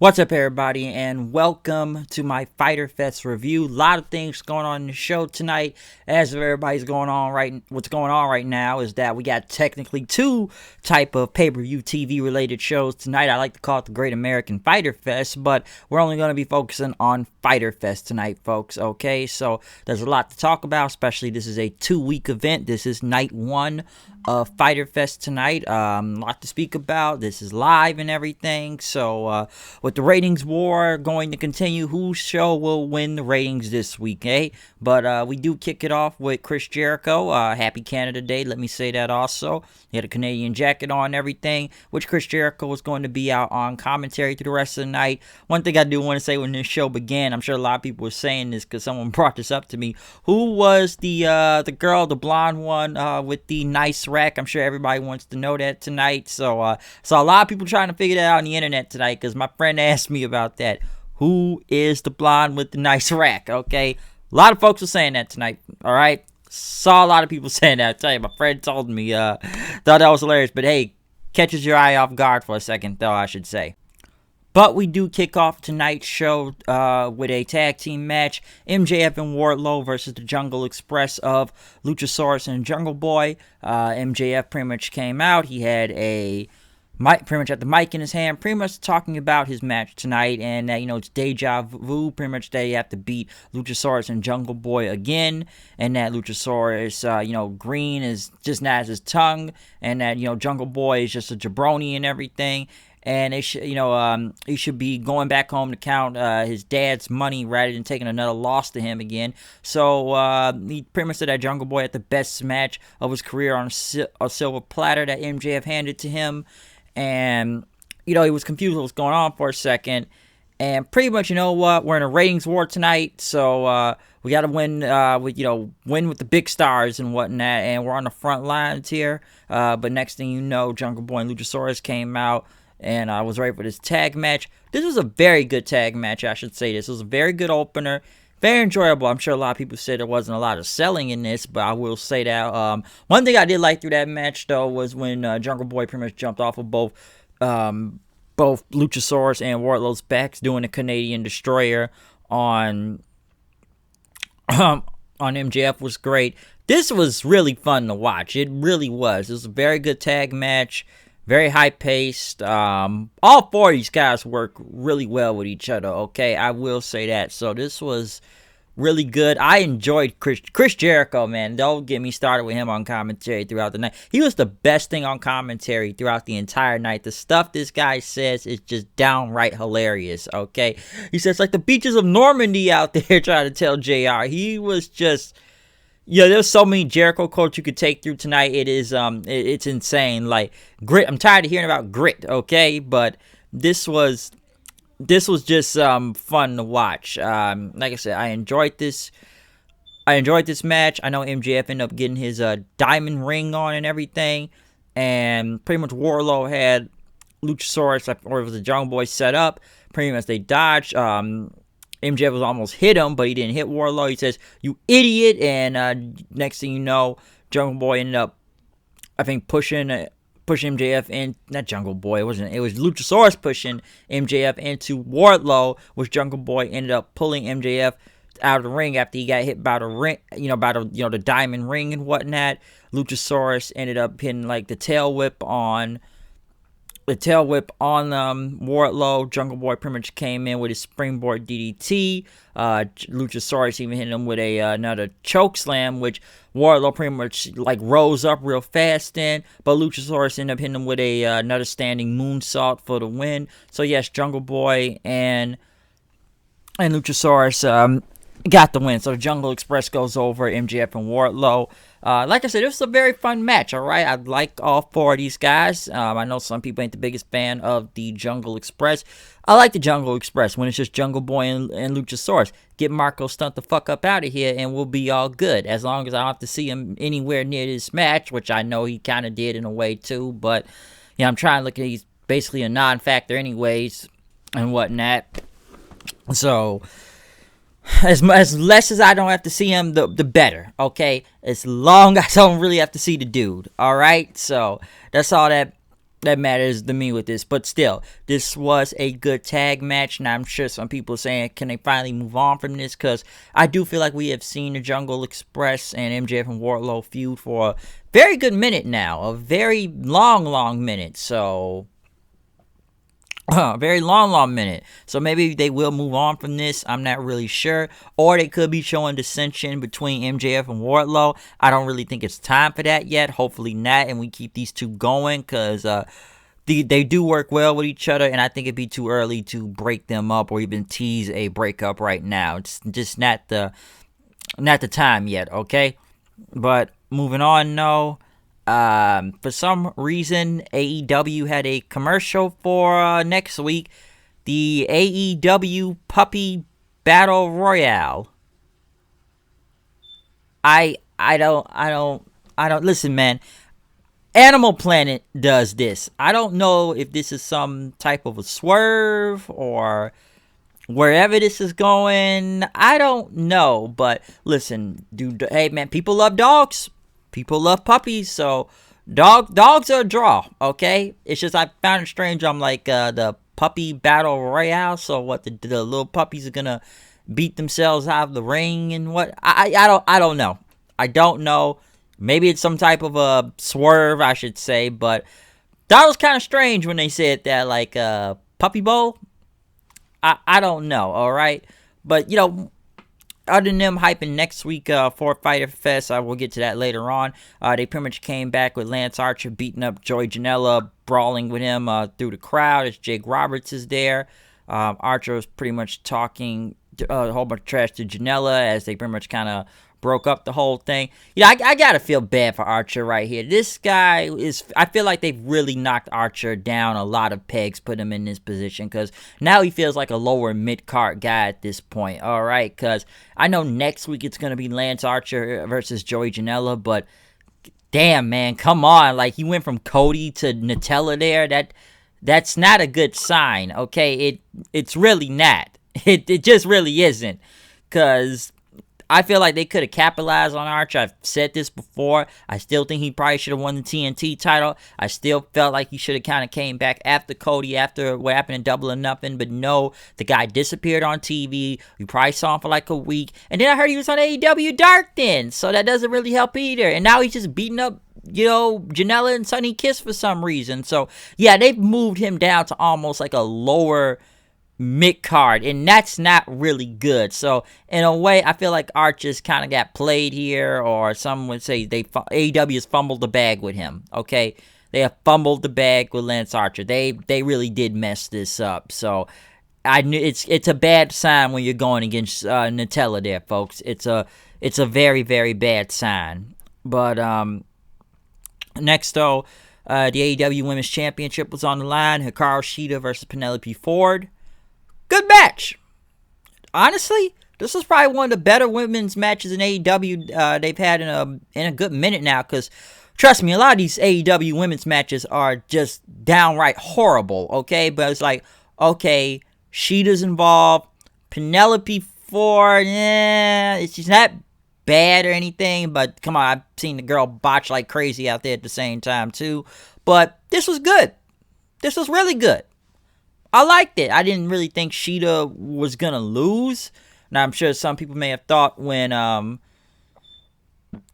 What's up, everybody, and welcome to my Fyter Fest review. A lot of things going on in the show tonight. What's going on right now is that we got technically two type of pay-per-view TV related shows tonight. I like to call it the Great American Fyter Fest, but we're only going to be focusing on Fyter Fest tonight, folks. Okay, so there's a lot to talk about, especially this is a 2-week event. This is night one of Fyter Fest tonight. A lot to speak about. This is live and everything. So with the ratings war going to continue, whose show will win the ratings this week, eh? But we do kick it off with Chris Jericho. Happy Canada Day, let me say that also. He had a Canadian jacket on and everything, which Chris Jericho is going to be out on commentary through the rest of the night. One thing I do want to say when this show began, I'm sure a lot of people were saying this because someone brought this up to me. Who was the girl, the blonde one with the nice rack? I'm sure everybody wants to know that tonight. So a lot of people trying to figure that out on the internet tonight because my friend asked me about that. Who is the blonde with the nice rack? Okay, a lot of folks were saying that tonight. All right, saw a lot of people saying that. I tell you, my friend told me. Thought that was hilarious. But hey, catches your eye off guard for a second, though, I should say. But we do kick off tonight's show with a tag team match. MJF and Wardlow versus the Jungle Express of Luchasaurus and Jungle Boy. MJF pretty much came out. He had a mic, pretty much had the mic in his hand, pretty much talking about his match tonight. And, it's deja vu. Pretty much they have to beat Luchasaurus and Jungle Boy again. And that Luchasaurus, green is just not his tongue. And that, Jungle Boy is just a jabroni and everything. And he should be going back home to count his dad's money rather than taking another loss to him again. So he pretty much said that Jungle Boy had the best match of his career on a silver platter that MJF handed to him. And, he was confused what was going on for a second. And pretty much, we're in a ratings war tonight. So we got to win with the big stars and whatnot. And we're on the front lines here. But next thing you know, Jungle Boy and Luchasaurus came out. And I was ready for this tag match. This was a very good tag match, I should say. This was a very good opener. Very enjoyable. I'm sure a lot of people said there wasn't a lot of selling in this, but I will say that. One thing I did like through that match, though, was when Jungle Boy pretty much jumped off of both Luchasaurus and Wardlow's backs, doing a Canadian Destroyer on MJF was great. This was really fun to watch. It really was. It was a very good tag match. Very high-paced. All four of these guys work really well with each other, okay? I will say that. So this was really good. I enjoyed Chris Jericho, man. Don't get me started with him on commentary throughout the night. He was the best thing on commentary throughout the entire night. The stuff this guy says is just downright hilarious, okay? He says, like the beaches of Normandy out there trying to tell JR. He was just... there's so many Jericho quotes you could take through tonight. It is, it's insane. Like grit. I'm tired of hearing about grit. Okay, but this was just fun to watch. Like I said, I enjoyed this match. I know MJF ended up getting his diamond ring on and everything, and pretty much Wardlow had Luchasaurus or it was the Jungle Boy set up. Pretty much they dodged. MJF was almost hit him, but he didn't hit Wardlow. He says, "You idiot!" And next thing you know, Jungle Boy ended up, I think, pushing MJF in. Not Jungle Boy. It was Luchasaurus pushing MJF into Wardlow, which Jungle Boy ended up pulling MJF out of the ring after he got hit by the ring, the diamond ring and whatnot. Luchasaurus ended up hitting like the tail whip on Wardlow. Jungle Boy pretty much came in with his springboard DDT. Luchasaurus even hit him with another choke slam, which Wardlow pretty much like rose up real fast in. But Luchasaurus ended up hitting him with another standing moonsault for the win. So yes, Jungle Boy and Luchasaurus got the win. So the Jungle Express goes over MJF and Wardlow. Like I said, it was a very fun match, all right? I like all four of these guys. I know some people ain't the biggest fan of the Jungle Express. I like the Jungle Express when it's just Jungle Boy and Luchasaurus. Get Marco Stunt the fuck up out of here and we'll be all good. As long as I don't have to see him anywhere near this match, which I know he kind of did in a way too. But, I'm trying to look at he's basically a non-factor anyways and whatnot. So... As less as I don't have to see him, the better, okay? As long as I don't really have to see the dude, all right? So, that's all that that matters to me with this. But still, this was a good tag match, and I'm sure some people are saying, can they finally move on from this? Because I do feel like we have seen the Jungle Express and MJF and Wardlow feud for a very good minute now, a very long minute. So very long minute. So maybe they will move on from this. I'm not really sure. Or they could be showing dissension between MJF and Wardlow. I don't really think it's time for that yet. Hopefully not. And we keep these two going because they do work well with each other. And I think it'd be too early to break them up or even tease a breakup right now. It's just not the time yet, okay? But moving on, no. For some reason, AEW had a commercial for next week. The AEW Puppy Battle Royale. I don't listen, man. Animal Planet does this. I don't know if this is some type of a swerve or wherever this is going. I don't know, but listen, dude. Hey, man, people love dogs. People love puppies, so dogs are a draw, okay? It's just I found it strange. I'm like, the puppy battle royale, so what, the little puppies are gonna beat themselves out of the ring and what? I don't know. I don't know. Maybe it's some type of a swerve, I should say, but that was kind of strange when they said that, like, puppy bowl. I don't know, all right? But, you know, other than them hyping next week for Fyter Fest, I will get to that later on. They pretty much came back with Lance Archer beating up Joey Janela, brawling with him through the crowd as Jake Roberts is there. Archer was pretty much talking a whole bunch of trash to Janela as they pretty much kind of broke up the whole thing. You know, I gotta feel bad for Archer right here. This guy is, I feel like they've really knocked Archer down a lot of pegs, put him in this position, because now he feels like a lower mid-card guy at this point, all right? Because I know next week it's going to be Lance Archer versus Joey Janela, but damn, man, come on. Like, he went from Cody to Nutella there. That's not a good sign, okay? It's really not. It just really isn't, because I feel like they could have capitalized on Archer. I've said this before. I still think he probably should have won the TNT title. I still felt like he should have kind of came back after Cody, after what happened in Double or Nothing. But no, the guy disappeared on TV. We probably saw him for like a week. And then I heard he was on AEW Dark then. So that doesn't really help either. And now he's just beating up, you know, Janela and Sonny Kiss for some reason. So, yeah, they've moved him down to almost like a lower mid-card, and that's not really good. So in a way, I feel like Archer's kind of got played here, or some would say AEW has fumbled the bag with him. Okay, they have fumbled the bag with Lance Archer. They really did mess this up. So I knew it's a bad sign when you're going against Nutella there, folks. It's a very, very bad sign. But next though, the AEW Women's Championship was on the line. Hikaru Shida versus Penelope Ford. Good match. Honestly, this is probably one of the better women's matches in AEW they've had in a good minute now. Because, trust me, a lot of these AEW women's matches are just downright horrible, okay? But it's like, okay, Sheeta's involved. Penelope Ford, she's not bad or anything. But, come on, I've seen the girl botch like crazy out there at the same time, too. But this was good. This was really good. I liked it. I didn't really think Sheeta was going to lose. Now, I'm sure some people may have thought when,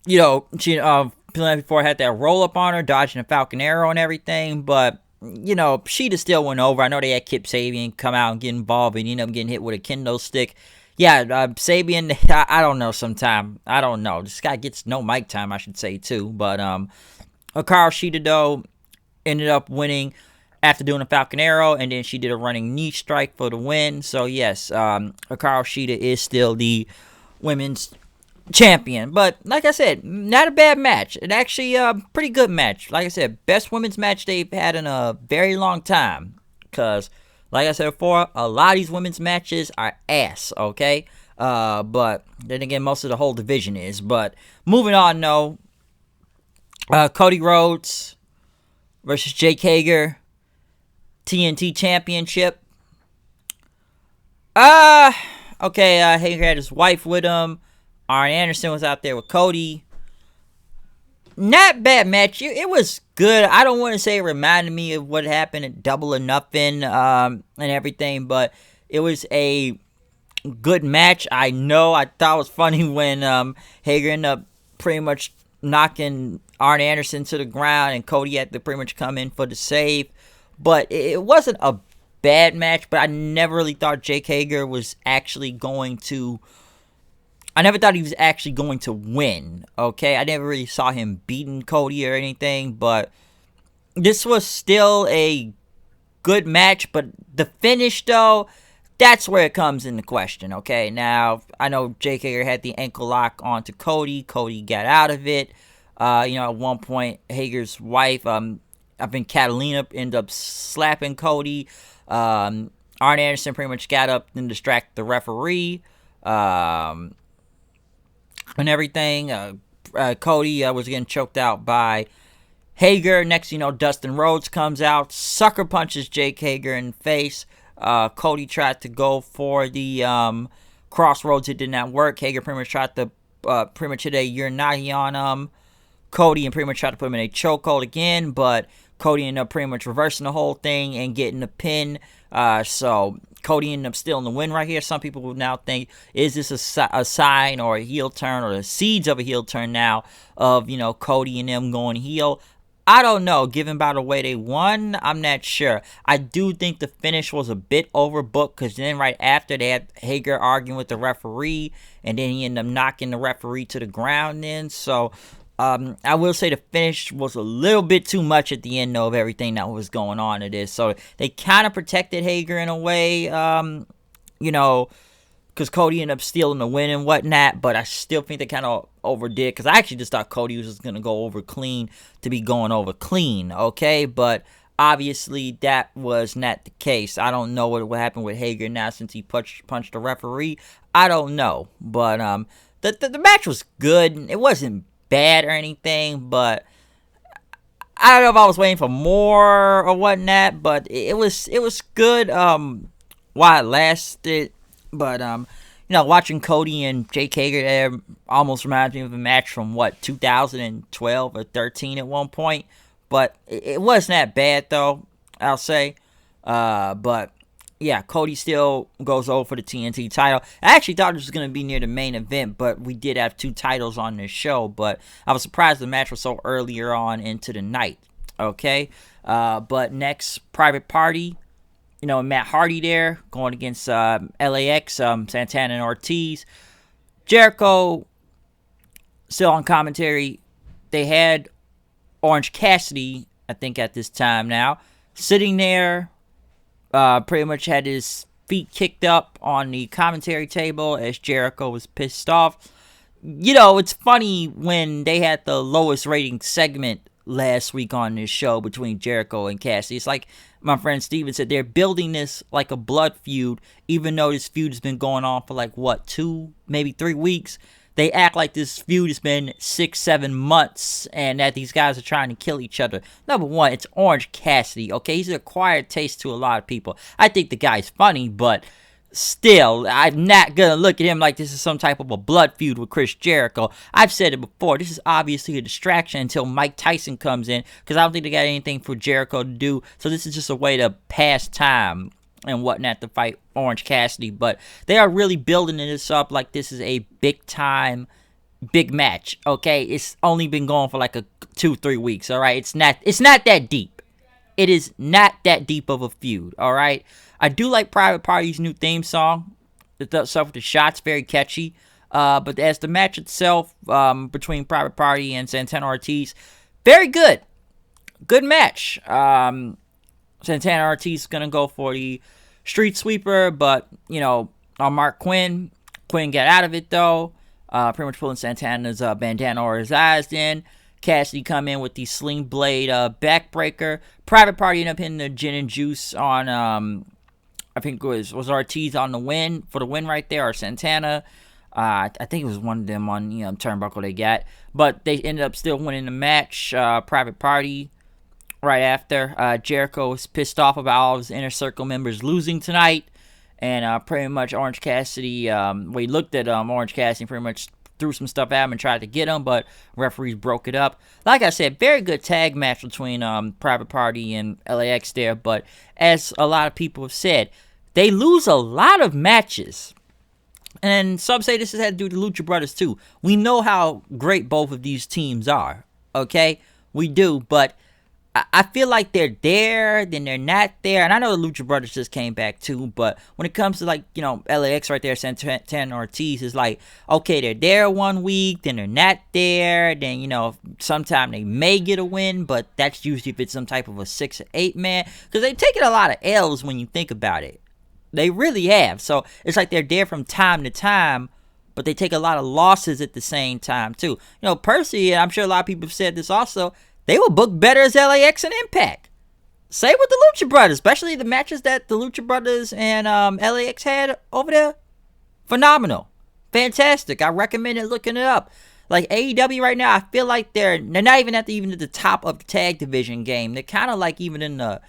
Penelope Ford had that roll-up on her, dodging a Falcon Arrow and everything. But, you know, Sheeta still went over. I know they had Kip Sabian come out and get involved and end up getting hit with a kendo stick. Yeah, Sabian, I don't know sometime. I don't know. This guy gets no mic time, I should say, too. But Hikaru Shida, though, ended up winning after doing a Falcon Arrow, and then she did a running knee strike for the win. So, yes, Hikaru Shida is still the women's champion. But, like I said, not a bad match. It actually a pretty good match. Like I said, best women's match they've had in a very long time. Because, like I said before, a lot of these women's matches are ass, okay? But, then again, most of the whole division is. But, moving on, though, Cody Rhodes versus Jake Hager. TNT Championship. Okay, Hager had his wife with him. Arn Anderson was out there with Cody. not bad match. It was good. I don't want to say it reminded me of what happened at Double or Nothing and everything, but it was a good match. I thought it was funny when Hager ended up pretty much knocking Arn Anderson to the ground, and Cody had to pretty much come in for the save. But it wasn't a bad match, but I never really thought Jake Hager was actually going to... I never thought he was actually going to win, okay? I never really saw him beating Cody or anything, but this was still a good match. But the finish, though, that's where it comes into question, okay? Now, I know Jake Hager had the ankle lock onto Cody. Cody got out of it. At one point, Hager's wife, I think Catalina, ended up slapping Cody. Arn Anderson pretty much got up and distracted the referee. And everything. Cody was getting choked out by Hager. Next, Dustin Rhodes comes out, sucker punches Jake Hager in the face. Cody tried to go for the crossroads. It did not work. Hager pretty much tried to pretty much hit a Uranagi on Cody and pretty much tried to put him in a chokehold again, but Cody ended up pretty much reversing the whole thing and getting the pin. So Cody ended up still in the win right here. Some people will now think, is this a sign or a heel turn or the seeds of a heel turn now of, Cody and them going heel? I don't know. Given by the way they won, I'm not sure. I do think the finish was a bit overbooked, because then right after they had Hager arguing with the referee, and then he ended up knocking the referee to the ground then. So I will say the finish was a little bit too much at the end of everything that was going on in this. So they kind of protected Hager in a way, because Cody ended up stealing the win and whatnot. But I still think they kind of overdid, because I actually just thought Cody was just going to go over clean to be going over clean, okay? But obviously that was not the case. I don't know what happened with Hager now since he punched the referee. I don't know. But the match was good. It wasn't bad or anything, but I don't know if I was waiting for more or whatnot, but it was good while it lasted. But watching Cody and Jake Hager there almost reminds me of a match from 2012 or 13 at one point. But it wasn't that bad though, I'll say. But yeah, Cody still goes over for the TNT title. I actually thought this was going to be near the main event, but we did have two titles on this show. But I was surprised the match was so earlier on into the night. Okay? But next, Private Party. Matt Hardy there going against LAX, Santana and Ortiz. Jericho still on commentary. They had Orange Cassidy, I think at this time now, sitting there. Pretty much had his feet kicked up on the commentary table as Jericho was pissed off. It's funny when they had the lowest rating segment last week on this show between Jericho and Cassidy. It's like my friend Steven said, they're building this like a blood feud, even though this feud has been going on for 2, maybe 3 weeks. They act like this feud has been 6-7 months and that these guys are trying to kill each other. Number one, it's Orange Cassidy, okay? He's an acquired taste to a lot of people. I think the guy's funny, but still, I'm not going to look at him like this is some type of a blood feud with Chris Jericho. I've said it before. This is obviously a distraction until Mike Tyson comes in, because I don't think they got anything for Jericho to do. So this is just a way to pass time and whatnot to fight Orange Cassidy. But they are really building this up like this is a big match, okay? It's only been going for 2-3 weeks, all right? It's not that deep. It is not that deep of a feud, all right? I do like Private Party's new theme song. The stuff with the shots, very catchy. But as the match itself between Private Party and Santana Ortiz, very good. Good match. Santana Ortiz is going to go for the street sweeper, but, on Mark Quinn got out of it, though. Pretty much pulling Santana's bandana over his eyes then. Cassidy come in with the Sling Blade backbreaker. Private Party ended up hitting the gin and juice on, I think it was Ortiz on the win, for the win right there, or Santana. I think it was one of them on, turnbuckle they got. But they ended up still winning the match. Private Party right after. Jericho was pissed off about all of his Inner Circle members losing tonight. And pretty much Orange Cassidy, we looked at Orange Cassidy, pretty much threw some stuff at him and tried to get him, but referees broke it up. Like I said, very good tag match between Private Party and LAX there, but as a lot of people have said, they lose a lot of matches. And some say this has had to do with the Lucha Brothers too. We know how great both of these teams are, okay? We do, but I feel like they're there, then they're not there. And I know the Lucha Brothers just came back too, but when it comes to, like, you know, LAX right there, Santana Ortiz is like, okay, they're there 1 week, then they're not there, then, you know, sometime they may get a win, but that's usually if it's some type of a 6 or 8 man, because they've taken a lot of L's when you think about it. They really have. So it's like they're there from time to time, but they take a lot of losses at the same time too. You know, personally, and I'm sure a lot of people have said this also, they will book better as LAX and Impact. Same with the Lucha Brothers, especially the matches that the Lucha Brothers and LAX had over there. Phenomenal. Fantastic. I recommend it, looking it up. Like AEW right now, I feel like they're not even at the top of the tag division game. They're kind of like even in the,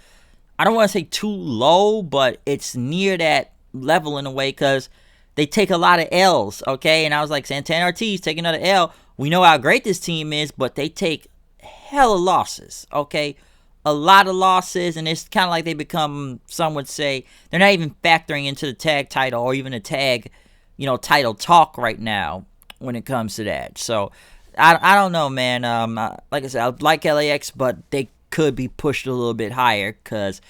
I don't want to say too low, but it's near that level in a way, because they take a lot of L's, okay? And I was like, Santana Ortiz take another L. We know how great this team is, but they take hella losses, okay? A lot of losses, and it's kind of like they become, some would say, they're not even factoring into the tag title or even the tag, you know, title talk right now when it comes to that. So, I don't know, man. Like I said, I like LAX, but they could be pushed a little bit higher, because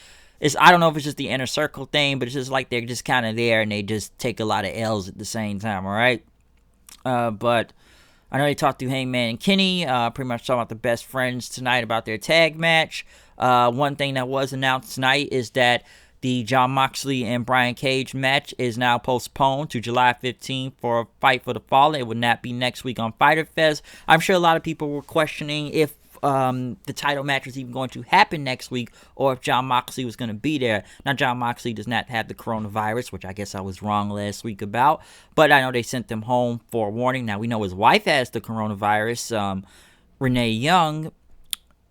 I don't know if it's just the inner circle thing, but it's just like they're just kind of there and they just take a lot of L's at the same time, all right? But I know they talked to Hangman and Kenny, pretty much talking about the best friends tonight about their tag match. One thing that was announced tonight is that the Jon Moxley and Brian Cage match is now postponed to July 15th for a Fight for the Fallen. It would not be next week on Fyter Fest. I'm sure a lot of people were questioning if the title match was even going to happen next week, or if Jon Moxley was going to be there. Now, Jon Moxley does not have the coronavirus, which I guess I was wrong last week about, but I know they sent him home for a warning. Now, we know his wife has the coronavirus, Renee Young,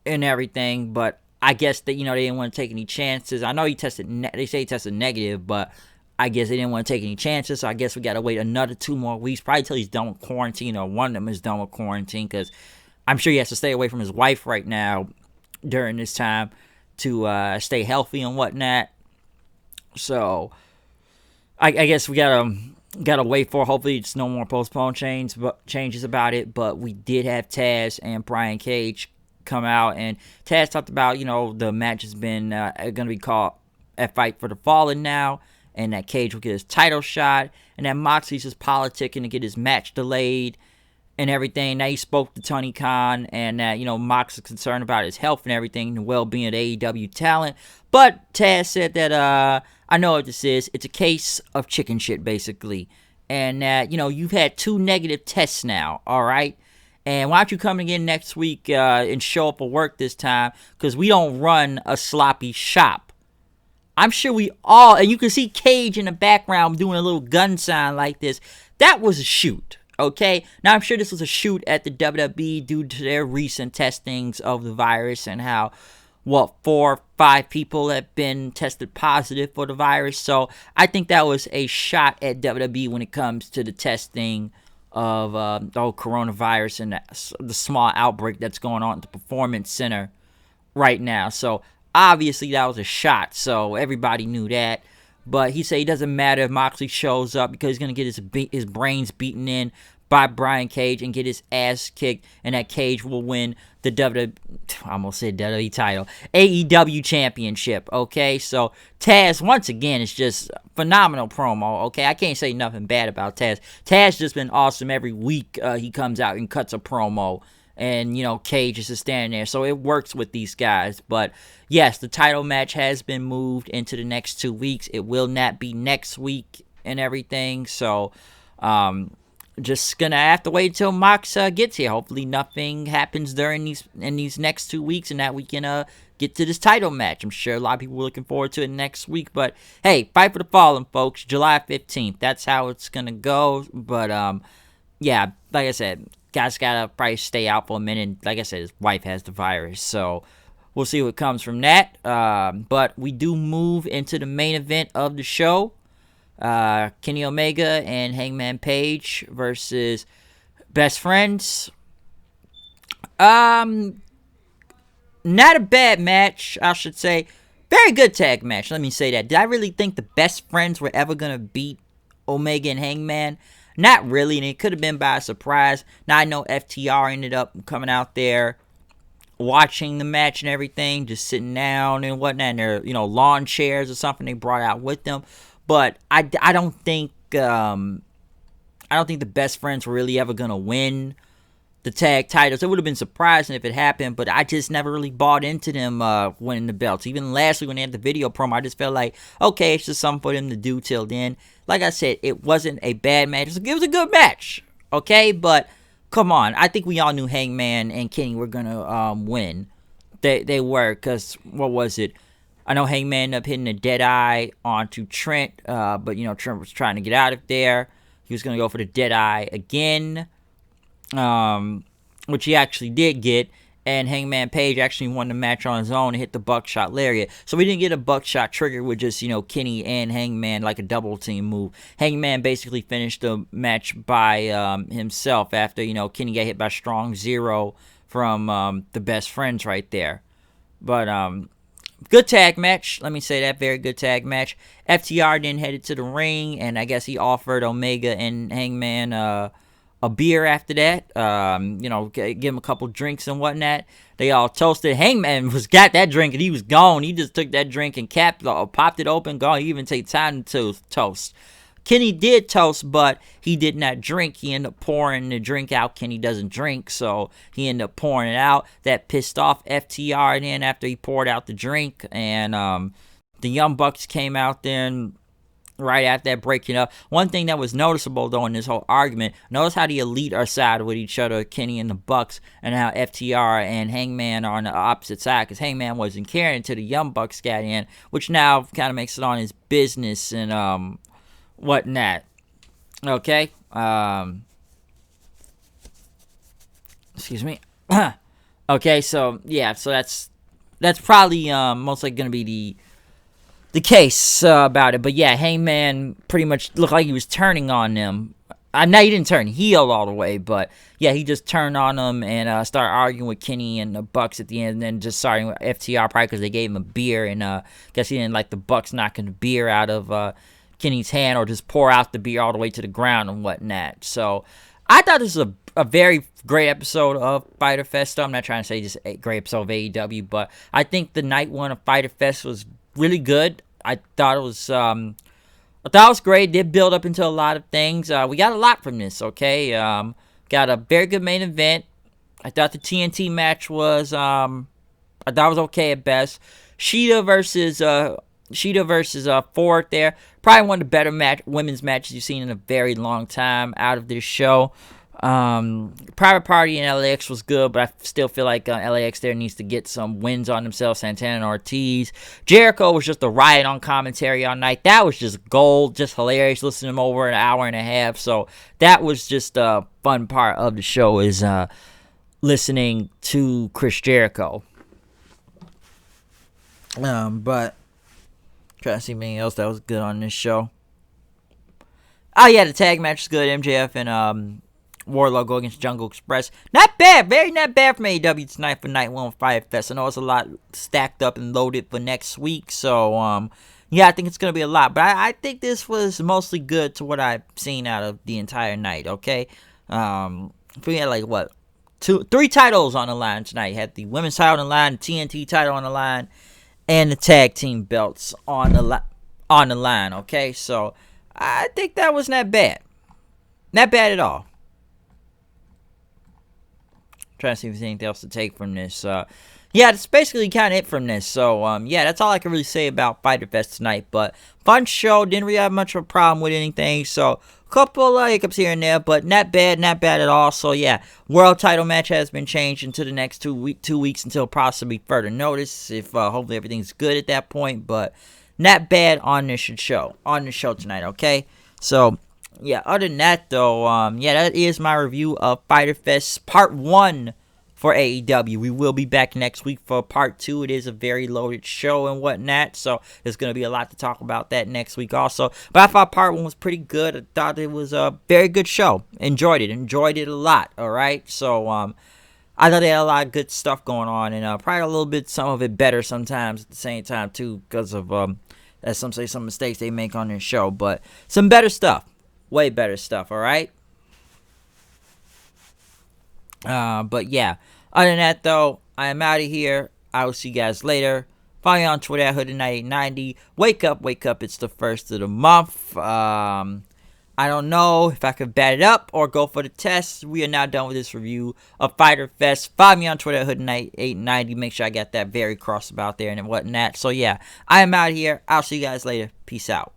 and everything, but I guess that, you know, they didn't want to take any chances. I know they say he tested negative, but I guess they didn't want to take any chances, so I guess we got to wait another 2 more weeks, probably till he's done with quarantine, or one of them is done with quarantine, because I'm sure he has to stay away from his wife right now during this time to stay healthy and whatnot. So I guess we gotta wait for, hopefully it's no more postponed changes about it. But we did have Taz and Brian Cage come out, and Taz talked about, you know, the match has been going to be called a Fight for the Fallen now, and that Cage will get his title shot, and that Moxley's just politicking to get his match delayed and everything. Now, he spoke to Tony Khan, and you know, Mox is concerned about his health and everything, and the well-being of the AEW talent. But Taz said that, I know what this is. It's a case of chicken shit, basically. And that, you know, you've had 2 negative tests now, all right? And why don't you come again next week and show up for work this time? Because we don't run a sloppy shop. I'm sure we all, and you can see Cage in the background doing a little gun sign like this. That was a shoot. Okay, now I'm sure this was a shoot at the WWE due to their recent testings of the virus, and how, 4 or 5 people have been tested positive for the virus. So I think that was a shot at WWE when it comes to the testing of the whole coronavirus and the small outbreak that's going on at the Performance Center right now. So obviously that was a shot, so everybody knew that. But he said it doesn't matter if Moxley shows up, because he's going to get his brains beaten in by Brian Cage and get his ass kicked, and that Cage will win the WWE title, AEW Championship, okay? So Taz, once again, is just phenomenal promo, okay? I can't say nothing bad about Taz. Taz just been awesome every week. He comes out and cuts a promo, and, you know, Cage is just standing there. So it works with these guys. But, yes, the title match has been moved into the next 2 weeks. It will not be next week and everything. So, just going to have to wait until Mox gets here. Hopefully nothing happens during these next 2 weeks, and that we can get to this title match. I'm sure a lot of people are looking forward to it next week. But, hey, Fight for the Fallen, folks, July 15th. That's how it's going to go. But, yeah, like I said, guys gotta probably stay out for a minute. Like I said, his wife has the virus, so we'll see what comes from that. But we do move into the main event of the show. Kenny Omega and Hangman Page versus Best friends. Not a bad match, I should say. Very good tag match, let me say that. Did I really think the best friends were ever going to beat Omega and Hangman? Not really, and it could have been by surprise. Now, I know FTR ended up coming out there, watching the match and everything, just sitting down and whatnot, and their, lawn chairs or something they brought out with them. But I don't think the best friends were really ever going to win the tag titles. It would have been surprising if it happened, but I just never really bought into them winning the belts. Even last week when they had the video promo, I just felt like, okay, it's just something for them to do till then. Like I said, it wasn't a bad match. It was a good match, okay? But come on, I think we all knew Hangman and Kenny were gonna win. They were, because what was it? I know Hangman ended up hitting a dead eye onto Trent, but Trent was trying to get out of there. He was gonna go for the dead eye again. Which he actually did get, and Hangman Page actually won the match on his own and hit the buckshot lariat. So we didn't get a buckshot trigger with just, Kenny and Hangman like a double team move. Hangman basically finished the match by himself after, Kenny got hit by Strong Zero from the best friends right there. But good tag match, let me say that, very good tag match. FTR then headed to the ring, and I guess he offered Omega and Hangman a beer after that, give him a couple drinks and whatnot. They all toasted. Hangman got that drink and he was gone. He just took that drink and popped it open, gone. He even take time to toast. Kenny did toast, but he did not drink. He ended up pouring the drink out. Kenny doesn't drink, so he ended up pouring it out. That pissed off FTR then after he poured out the drink, and the Young Bucks came out there and right after that, breaking up. One thing that was noticeable, though, in this whole argument, notice how the Elite are sided with each other, Kenny and the Bucks, and how FTR and Hangman are on the opposite side, because Hangman wasn't caring until the Young Bucks got in, which now kind of makes it on his business and whatnot. Okay? Excuse me. Okay, so, yeah, so that's probably most likely going to be the case about it. But yeah, Hangman pretty much looked like he was turning on them. Now he didn't turn heel all the way, but yeah, he just turned on them and started arguing with Kenny and the Bucks at the end, and then just starting with FTR probably because they gave him a beer, and guess he didn't like the Bucks knocking the beer out of Kenny's hand or just pour out the beer all the way to the ground and whatnot. So I thought this was a very great episode of Fyter Fest. I'm not trying to say just a great episode of AEW, but I think the night one of Fyter Fest was really good. I thought it was great. It did build up into a lot of things. We got a lot from this, okay? Got a very good main event. I thought the TNT match was okay at best. Sheeta versus Ford there. Probably one of the better women's matches you've seen in a very long time out of this show. Private Party and LAX was good, but I still feel like LAX there needs to get some wins on themselves. Santana and Ortiz. Jericho was just a riot on commentary all night. That was just gold, just hilarious. Listening to him over an hour and a half. So that was just a fun part of the show, is listening to Chris Jericho. But trying to see anything else that was good on this show. Oh yeah, the tag match is good. MJF and Wardlow go against Jungle Express. Not bad. Very not bad from AEW tonight for night one Fyter Fest. I know it's a lot stacked up and loaded for next week. So, yeah, I think it's going to be a lot. But I think this was mostly good to what I've seen out of the entire night, okay? We had, 3 titles on the line tonight. You had the women's title on the line, the TNT title on the line, and the tag team belts on the line, okay? So, I think that was not bad. Not bad at all. Trying to see if there's anything else to take from this. Yeah, that's basically kind of it from this. So, yeah, that's all I can really say about Fyter Fest tonight. But fun show. Didn't really have much of a problem with anything. So, a couple hiccups here and there, but not bad at all. So, yeah, world title match has been changed into the next 2 weeks until possibly further notice. If hopefully everything's good at that point. But not bad on this show tonight, okay? So, yeah, other than that, though, yeah, that is my review of Fyter Fest Part 1 for AEW. We will be back next week for part 2. It is a very loaded show and whatnot, so there's going to be a lot to talk about that next week also. But I thought part 1 was pretty good. I thought it was a very good show. Enjoyed it a lot, alright? So, I thought they had a lot of good stuff going on, and probably a little bit, some of it better sometimes at the same time, too, because of, as some say, some mistakes they make on their show. But some better stuff. Way better stuff, alright? But yeah, other than that though, I am out of here. I will see you guys later. Follow me on Twitter at Hooded9890. Wake up, it's the first of the month. I don't know if I could bat it up or go for the test. We are now done with this review of Fyter Fest. Follow me on Twitter at Hooded9890. Make sure I got that very cross about there and whatnot. So yeah, I am out of here. I'll see you guys later. Peace out.